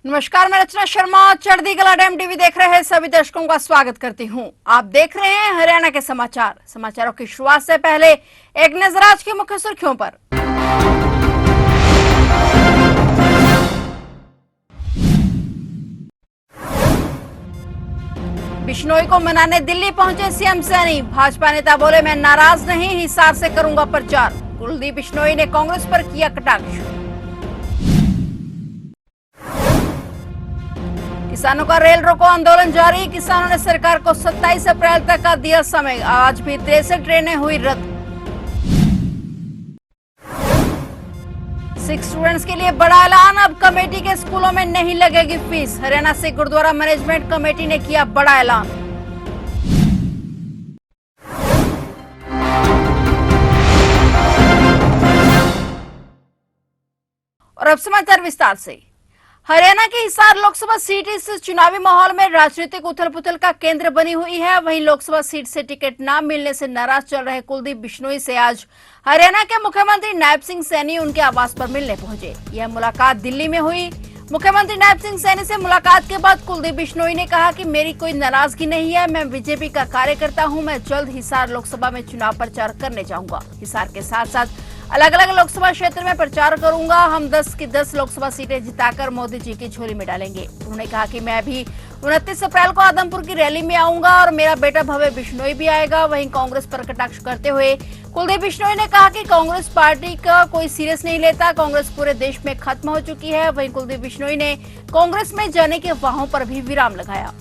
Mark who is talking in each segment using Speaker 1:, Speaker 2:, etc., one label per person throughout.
Speaker 1: नमस्कार, मैं रचना शर्मा चढ़ती कला डैम टीवी देख रहे हैं सभी दर्शकों का स्वागत करती हूं। आप देख रहे हैं हरियाणा के समाचारों की शुरुआत से पहले एक नजर आज की मुख्य सुर्खियों पर। बिश्नोई को मनाने दिल्ली पहुंचे सीएम सैनी। भाजपा नेता बोले, मैं नाराज नहीं, हिसार से करूंगा प्रचार। कुलदीप बिश्नोई ने कांग्रेस पर किया कटाक्ष। किसानों का रेल रोको आंदोलन जारी। किसानों ने सरकार को 27 अप्रैल तक का दिया समय। आज भी 63 ट्रेनें हुई रद्द। सिख स्टूडेंट्स के लिए बड़ा ऐलान, अब कमेटी के स्कूलों में नहीं लगेगी fees. Haryana Sikh Gurdwara management committee ने किया बड़ा ऐलान। और अब समाचार विस्तार से। हरियाणा की हिसार लोकसभा सीट इस चुनावी माहौल में राजनीतिक उथल-पुथल का केंद्र बनी हुई है। वहीं लोकसभा सीट से टिकट न मिलने से नाराज चल रहे कुलदीप बिश्नोई से आज हरियाणा के मुख्यमंत्री नायब सिंह सैनी उनके आवास पर मिलने पहुंचे। यह मुलाकात दिल्ली में हुई। मुख्यमंत्री नायब सिंह सैनी से मुलाकात के बाद कुलदीप बिश्नोई ने कहा कि मेरी कोई नाराजगी नहीं है, मैं बीजेपी का कार्यकर्ता हूं। मैं जल्द हिसार लोकसभा में चुनाव प्रचार करने जाऊंगा। हिसार के साथ साथ अलग अलग लोकसभा क्षेत्र में प्रचार करूंगा। हम 10 की 10 लोकसभा सीटें जिताकर मोदी जी की झोली में डालेंगे। उन्होंने कहा कि मैं भी 29 अप्रैल को आदमपुर की रैली में आऊंगा और मेरा बेटा भव्य बिश्नोई भी आएगा। वहीं कांग्रेस पर कटाक्ष करते हुए कुलदीप बिश्नोई ने कहा कि कांग्रेस पार्टी का कोई सीरियस नहीं लेता। कांग्रेस पूरे देश में खत्म हो चुकी है। वहीं कुलदीप बिश्नोई ने कांग्रेस में जाने के अफवाहों पर भी विराम लगाया।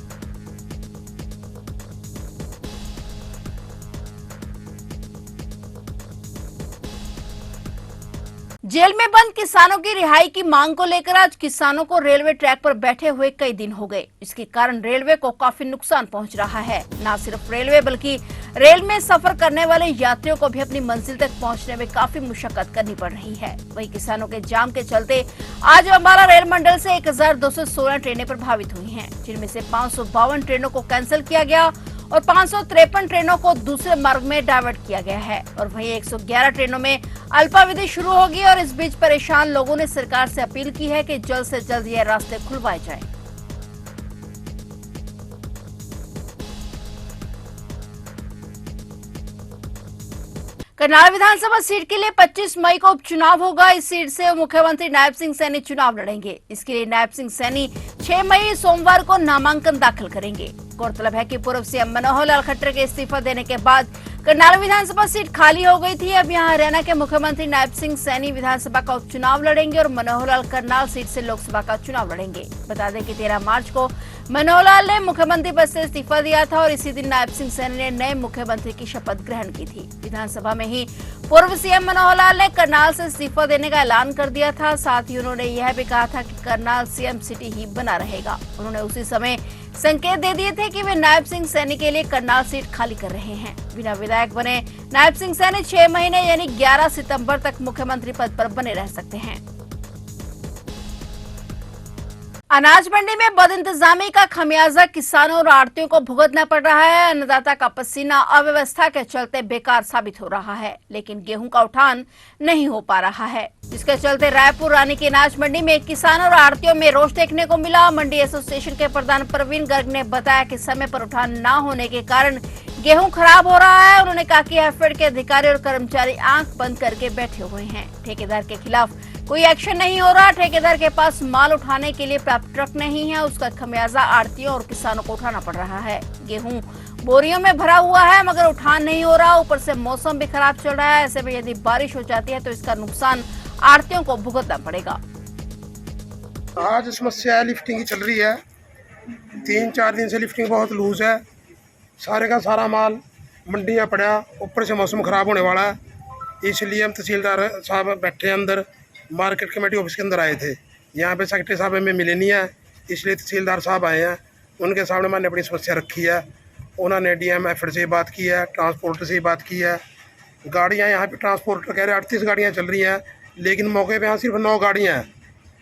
Speaker 1: जेल में बंद किसानों की रिहाई की मांग को लेकर आज किसानों को रेलवे ट्रैक पर बैठे हुए कई दिन हो गए। इसके कारण रेलवे को काफी नुकसान पहुंच रहा है। न सिर्फ रेलवे बल्कि रेल में सफर करने वाले यात्रियों को भी अपनी मंजिल तक पहुंचने में काफी मुशक्कत करनी पड़ रही है। वहीं किसानों के जाम के चलते आज अम्बाला रेल मंडल से 1216 ट्रेनें प्रभावित हुई हैं, जिनमें से 552 ट्रेनों को कैंसिल किया गया और 553 ट्रेनों को दूसरे मार्ग में डाइवर्ट किया गया है। और वहीं 111 ट्रेनों में अल्पावधि शुरू होगी। और इस बीच परेशान लोगों ने सरकार से अपील की है कि जल्द से जल्द ये रास्ते खुलवाए जाएं। करनाल विधानसभा सीट के लिए 25 मई को उपचुनाव होगा। इस सीट से मुख्यमंत्री नायब सिंह सैनी चुनाव लड़ेंगे। इसके लिए नायब सिंह सैनी 6 मई सोमवार को नामांकन दाखिल करेंगे। गौरतलब है कि पूर्व सीएम मनोहर लाल खट्टर के इस्तीफा देने के बाद करनाल विधानसभा सीट खाली हो गई थी। अब यहां हरियाणा के मुख्यमंत्री नायब सिंह सैनी विधानसभा का उपचुनाव लड़ेंगे और मनोहर लाल करनाल सीट से लोकसभा का चुनाव लड़ेंगे। बता दें कि 13 मार्च को मनोहर लाल ने मुख्यमंत्री पद से इस्तीफा दिया था और इसी दिन नायब सिंह सैनी ने नए मुख्यमंत्री की शपथ ग्रहण की थी। विधानसभा में ही पूर्व सीएम मनोहर लाल ने करनाल से इस्तीफा देने का ऐलान कर दिया था। साथ ही उन्होंने यह भी कहा था कि करनाल सीएम सिटी ही बना रहेगा। उन्होंने उसी समय संकेत दे दिए थे कि वे नायब सिंह सैनी के लिए करनाल सीट खाली कर रहे हैं। बिना विधायक बने नायब सिंह सैनी 6 महीने यानी 11 सितंबर तक मुख्यमंत्री पद पर बने रह सकते हैं। अनाज मंडी में बदइंतजामी का खमियाजा किसानों और आढ़तियों को भुगतना पड़ रहा है। अन्नदाता का पसीना अव्यवस्था के चलते बेकार साबित हो रहा है, लेकिन गेहूं का उठान नहीं हो पा रहा है, जिसके चलते रायपुर रानी की अनाज मंडी में किसानों और आढ़तियों में रोष देखने को मिला। मंडी एसोसिएशन के प्रधान प्रवीण गर्ग ने बताया कि समय पर उठान न होने के कारण गेहूं खराब हो रहा है। उन्होंने कहा कि एफएड के अधिकारी और कर्मचारी आंख बंद करके बैठे हुए हैं। ठेकेदार के खिलाफ कोई एक्शन नहीं हो रहा। ठेकेदार के पास माल उठाने के लिए पर्याप्त ट्रक नहीं है। उसका खमियाजा आढ़तियों और किसानों को उठाना पड़ रहा है। गेहूं बोरियों में भरा हुआ है मगर उठान नहीं हो रहा। ऊपर से मौसम भी खराब चल रहा है। ऐसे में यदि बारिश हो जाती है तो इसका नुकसान आढ़तियों को भुगतना पड़ेगा।
Speaker 2: आज समस्या लिफ्टिंग की चल रही है। 3-4 दिन से लिफ्टिंग बहुत लूज है। सारे का सारा माल मंडी में पड़ा। ऊपर से मौसम खराब होने वाला है, इसलिए हम तहसीलदार साहब बैठे अंदर मार्केट कमेटी ऑफिस के अंदर आए थे। यहाँ पे सेक्रेटरी साहब हमें मिले नहीं है, इसलिए तहसीलदार साहब आए हैं। उनके सामने मैंने अपनी समस्या रखी है। उन्होंने डीएम एफएड से बात की है, ट्रांसपोर्टर से बात की है। गाड़ियाँ यहाँ पे ट्रांसपोर्टर कह रहे 38 गाड़ियाँ चल रही हैं, लेकिन मौके पे यहाँ सिर्फ 9 गाड़ियाँ हैं,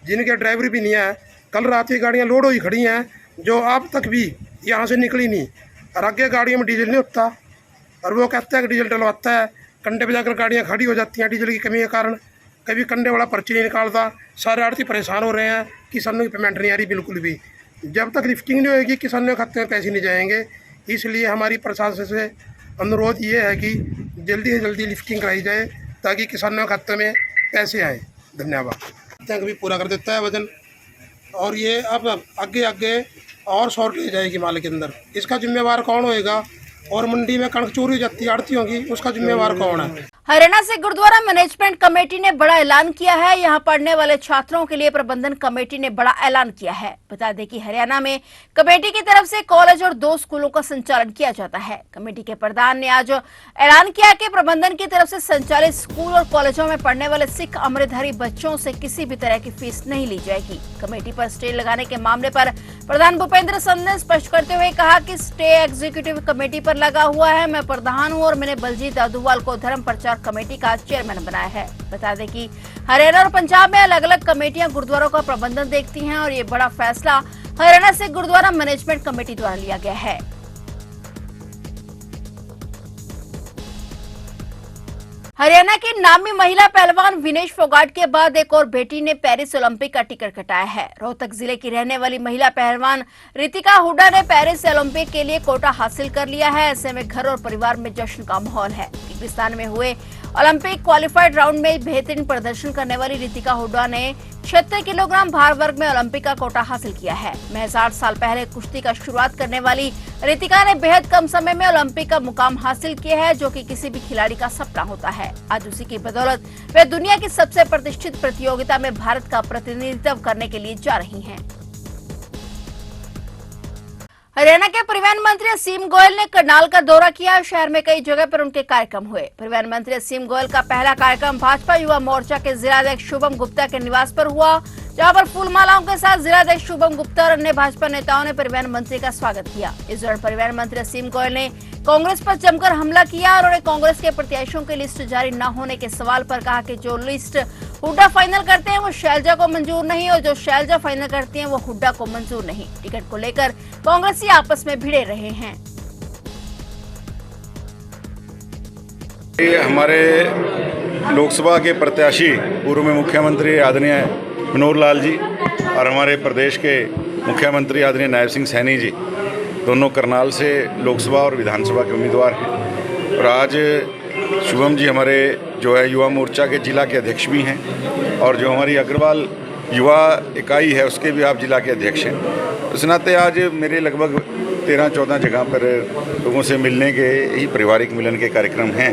Speaker 2: जिनके ड्राइवर भी नहीं है। कल रात की गाड़ियाँ लोड हुई खड़ी हैं, जो अब तक भी यहाँ से निकली नहीं। और आगे गाड़ियों में डीजल नहीं होता, और वो कहता है कि डीजल डलवाता है। कंडे पे जाकर गाड़ियाँ खड़ी हो जाती हैं डीजल की कमी के कारण। कभी कंडे वाला पर्ची नहीं निकालता। सारे आड़ती परेशान हो रहे हैं, किसानों की पेमेंट नहीं आ रही बिल्कुल भी। जब तक लिफ्टिंग नहीं होगी किसानों के खाते में पैसे नहीं जाएंगे। इसलिए हमारी प्रशासन से अनुरोध ये है कि जल्दी से जल्दी लिफ्टिंग कराई जाए ताकि किसानों के खाते में पैसे आए। धन्यवाद। टैंक भी पूरा कर देता है वजन, और ये अब आगे आगे और शॉर्ट ले जाएगी माल के अंदर। इसका जिम्मेवार कौन होएगा? और मंडी में कणक चोरी हो जाती आड़ती होगी, उसका जिम्मेवार कौन है?
Speaker 1: हरियाणा से गुरुद्वारा मैनेजमेंट कमेटी ने बड़ा ऐलान किया है। यहां पढ़ने वाले छात्रों के लिए प्रबंधन कमेटी ने बड़ा ऐलान किया है। बता दें कि हरियाणा में कमेटी की तरफ से कॉलेज और 2 स्कूलों का संचालन किया जाता है। कमेटी के प्रधान ने आज ऐलान किया कि प्रबंधन की तरफ से संचालित स्कूल और कॉलेजों में पढ़ने वाले सिख अमृतधारी बच्चों से किसी भी तरह की फीस नहीं ली जाएगी। कमेटी पर स्टे लगाने के मामले पर प्रधान भूपेंद्र संध ने स्पष्ट करते हुए कहा कि स्टे एग्जीक्यूटिव कमेटी पर लगा हुआ है। मैं प्रधान हूं और मैंने बलजीत दादूवाल को धर्म प्रचार कमेटी का चेयरमैन बनाया है। बता दें कि हरियाणा और पंजाब में अलग अलग कमेटियां गुरुद्वारों का प्रबंधन देखती हैं और ये बड़ा फैसला हरियाणा से गुरुद्वारा मैनेजमेंट कमेटी द्वारा लिया गया है। हरियाणा की नामी महिला पहलवान विनेश फोगाट के बाद एक और बेटी ने पेरिस ओलंपिक का टिकट कटाया है। रोहतक जिले की रहने वाली महिला पहलवान रितिका हुड्डा ने पेरिस ओलंपिक के लिए कोटा हासिल कर लिया है। ऐसे में घर और परिवार में जश्न का माहौल है। किर्गिस्तान में हुए ओलंपिक क्वालिफाइड राउंड में बेहतरीन प्रदर्शन करने वाली रितिका हुड्डा ने 76 किलोग्राम भार वर्ग में ओलंपिक का कोटा हासिल किया है। महज 8 साल पहले कुश्ती का शुरुआत करने वाली रितिका ने बेहद कम समय में ओलंपिक का मुकाम हासिल किया है, जो कि किसी भी खिलाड़ी का सपना होता है। आज उसी की बदौलत वे दुनिया की सबसे प्रतिष्ठित प्रतियोगिता में भारत का प्रतिनिधित्व करने के लिए जा रही हैं। हरियाणा के परिवहन मंत्री असीम गोयल ने करनाल का दौरा किया। शहर में कई जगह पर उनके कार्यक्रम हुए। परिवहन मंत्री असीम गोयल का पहला कार्यक्रम भाजपा युवा मोर्चा के जिलाध्यक्ष शुभम गुप्ता के निवास पर हुआ, जहां पर फूल मालाओं के साथ जिलाध्यक्ष शुभम गुप्ता और अन्य भाजपा नेताओं ने परिवहन मंत्री का स्वागत किया। इस दौरान परिवहन मंत्री असीम गोयल ने कांग्रेस पर जमकर हमला किया और उन्होंने कांग्रेस के प्रत्याशियों की लिस्ट जारी न होने के सवाल पर कहा कि जो लिस्ट हुड्डा फाइनल करते हैं वो शैलजा को मंजूर नहीं और जो शैलजा फाइनल करती हैं वो हुड्डा को मंजूर नहीं। टिकट को लेकर कांग्रेसी आपस में भिड़े रहे हैं।
Speaker 3: हमारे लोकसभा के प्रत्याशी पूर्व में मुख्यमंत्री आदरणीय मनोहर लाल जी और हमारे प्रदेश के मुख्यमंत्री आदरणीय नायब सिंह सैनी जी दोनों करनाल से लोकसभा और विधानसभा के उम्मीदवार हैं। और आज शुभम जी हमारे जो है युवा मोर्चा के जिला के अध्यक्ष भी हैं और जो हमारी अग्रवाल युवा इकाई है उसके भी आप जिला के अध्यक्ष हैं। उस नाते आज मेरे लगभग 13-14 जगह पर लोगों से मिलने के ही पारिवारिक मिलन के कार्यक्रम हैं।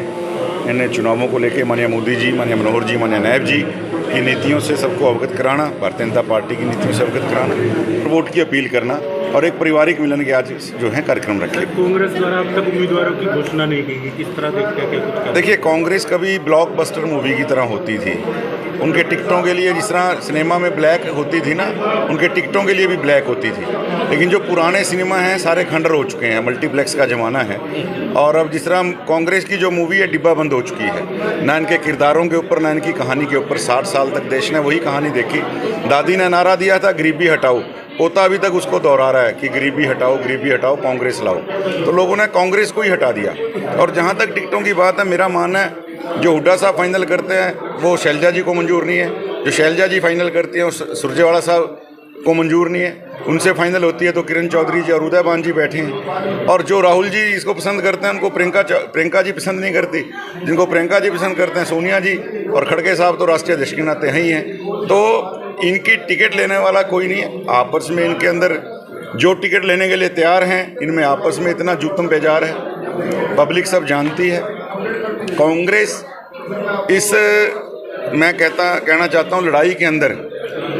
Speaker 3: इन चुनावों को लेकर माननीय मोदी जी, माननीय मनोहर जी, माननीय नायब जी की नीतियों से सबको अवगत कराना, भारतीय जनता पार्टी की नीतियों से अवगत कराना, वोट की अपील करना और एक पारिवारिक मिलन के आज जो है कार्यक्रम रखे।
Speaker 4: कांग्रेस द्वारा अब तक उम्मीदवारों की घोषणा नहीं की गई, किस तरह देखते हैं? क्या कुछ
Speaker 3: देखिए, कांग्रेस कभी ब्लॉकबस्टर मूवी की तरह होती थी। उनके टिकटों के लिए जिस तरह सिनेमा में ब्लैक होती थी ना, उनके टिकटों के लिए भी ब्लैक होती थी। लेकिन जो पुराने सिनेमा हैं सारे खंडर हो चुके हैं, मल्टीप्लेक्स का ज़माना है। और अब जिस तरह कांग्रेस की जो मूवी है डिब्बा बंद हो चुकी है, ना इनके किरदारों के ऊपर ना इनकी कहानी के ऊपर। 60 साल तक देश ने वही कहानी देखी। दादी ने नारा दिया था गरीबी हटाओ, पोता अभी तक उसको दोहरा रहा है कि गरीबी हटाओ, कांग्रेस लाओ। तो लोगों ने कांग्रेस को ही हटा दिया। और जहाँ तक टिकटों की बात है, मेरा मानना है जो हुड्डा साहब फाइनल करते हैं वो शैलजा जी को मंजूर नहीं है, जो शैलजा जी फाइनल करती हैं वो सुरजेवाला साहब को मंजूर नहीं है। उनसे फाइनल होती है तो किरण चौधरी जी और उदयबान जी बैठे हैं। और जो राहुल जी इसको पसंद करते हैं उनको प्रियंका जी पसंद नहीं करती। जिनको प्रियंका जी पसंद करते हैं सोनिया जी, और खड़गे साहब तो राष्ट्रीय अध्यक्ष के नाते हैं ही हैं। तो इनकी टिकट लेने वाला कोई नहीं है। आपस में इनके अंदर जो टिकट लेने के लिए तैयार हैं, इनमें आपस में इतना जूतम बेजार है, पब्लिक सब जानती है। कांग्रेस इस मैं कहना चाहता हूँ लड़ाई के अंदर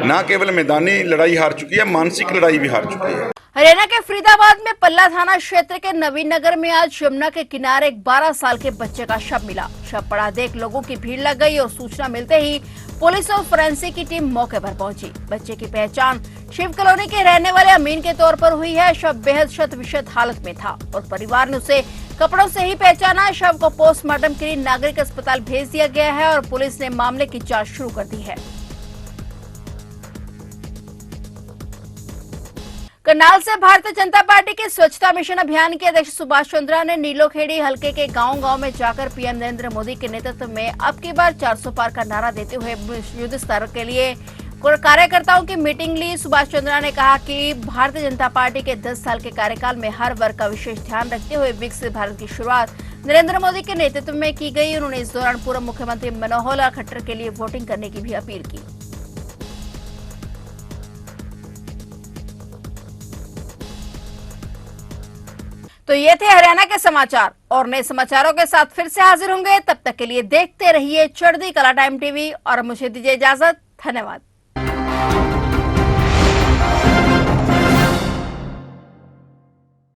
Speaker 3: ना केवल मैदानी लड़ाई हार चुकी है, मानसिक लड़ाई भी हार चुकी है।
Speaker 1: हरियाणा के फरीदाबाद में पल्ला थाना क्षेत्र के नवीन नगर में आज यमुना के किनारे एक 12 साल के बच्चे का शव मिला। शव पड़ा देख लोगों की भीड़ लग गई और सूचना मिलते ही पुलिस और फोरेंसिक की टीम मौके पर पहुंची। बच्चे की पहचान शिव कॉलोनी के रहने वाले अमीन के तौर पर हुई है। शव बेहद शत-विशत हालत में था और परिवार ने उसे कपड़ों से ही पहचाना। शव को पोस्टमार्टम के लिए नागरिक अस्पताल भेज दिया गया है और पुलिस ने मामले की जांच शुरू कर दी है। करनाल से भारतीय जनता पार्टी के स्वच्छता मिशन अभियान के अध्यक्ष सुभाष चंद्रा ने नीलोखेड़ी हलके के गांव-गांव में जाकर पीएम नरेंद्र मोदी के नेतृत्व में अब की बार 400 पार का नारा देते हुए युद्ध स्तर के लिए कार्यकर्ताओं की मीटिंग ली। सुभाष चंद्रा ने कहा कि भारतीय जनता पार्टी के 10 साल के कार्यकाल में हर वर्ग का विशेष ध्यान रखते हुए विकसित भारत की शुरुआत नरेंद्र मोदी के नेतृत्व में की गई। उन्होंने इस दौरान पूर्व मुख्यमंत्री मनोहर लाल खट्टर के लिए वोटिंग करने की भी अपील की। तो ये थे हरियाणा के समाचार और नए समाचारों के साथ फिर से हाजिर होंगे। तब तक के लिए देखते रहिए चढ़ती कला टाइम टीवी और मुझे दीजिए इजाजत। धन्यवाद।